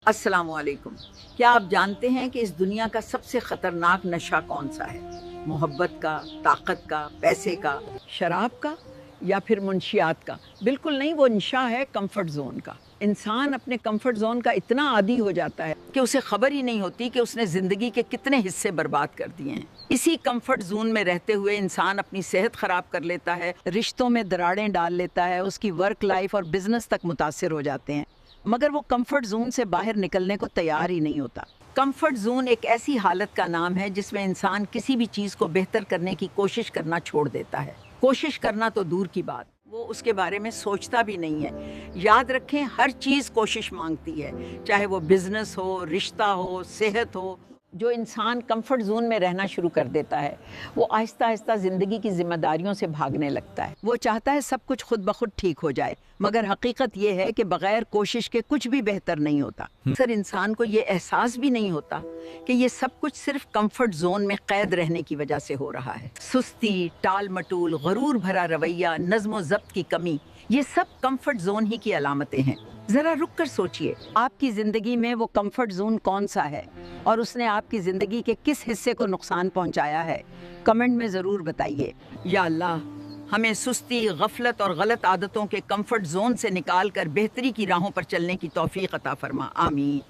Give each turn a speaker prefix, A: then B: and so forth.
A: अस्सलाम वालेकुम। क्या आप जानते हैं कि इस दुनिया का सबसे खतरनाक नशा कौन सा है? मोहब्बत का, ताकत का, पैसे का, शराब का या फिर मुंशियात का? बिल्कुल नहीं, वो नशा है कंफर्ट जोन का। इंसान अपने कंफर्ट जोन का इतना आदी हो जाता है कि उसे खबर ही नहीं होती कि उसने जिंदगी के कितने हिस्से बर्बाद कर दिए हैं। इसी कंफर्ट जोन में रहते हुए इंसान अपनी सेहत खराब कर लेता है, रिश्तों में दरारें डाल लेता है, उसकी वर्क लाइफ और बिजनेस तक मुतासिर हो जाते हैं, मगर वो कंफर्ट जोन से बाहर निकलने को तैयार ही नहीं होता। कंफर्ट जोन एक ऐसी हालत का नाम है जिसमें इंसान किसी भी चीज़ को बेहतर करने की कोशिश करना छोड़ देता है। कोशिश करना तो दूर की बात, वो उसके बारे में सोचता भी नहीं है। याद रखें, हर चीज़ कोशिश मांगती है, चाहे वो बिजनेस हो, रिश्ता हो, सेहत हो। जो इंसान कंफर्ट जोन में रहना शुरू कर देता है वो आहिस्ता आहिस्ता ज़िंदगी की जिम्मेदारियों से भागने लगता है। वो चाहता है सब कुछ खुद ब खुद ठीक हो जाए, मगर हकीकत ये है कि बगैर कोशिश के कुछ भी बेहतर नहीं होता। अक्सर इंसान को ये एहसास भी नहीं होता कि ये सब कुछ सिर्फ कंफर्ट जोन में कैद रहने की वजह से हो रहा है। सुस्ती, टाल मटूल, गरूर भरा रवैया, नज़्म ज़ब्त की कमी, ये सब कंफर्ट जोन ही की अलामतें हैं। जरा रुक कर सोचिए, आपकी जिंदगी में वो कंफर्ट जोन कौन सा है और उसने आपकी जिंदगी के किस हिस्से को नुकसान पहुंचाया है? कमेंट में जरूर बताइए। या अल्लाह, हमें सुस्ती, गफलत और गलत आदतों के कंफर्ट जोन से निकाल कर बेहतरी की राहों पर चलने की तौफीक अता फरमा। आमीन।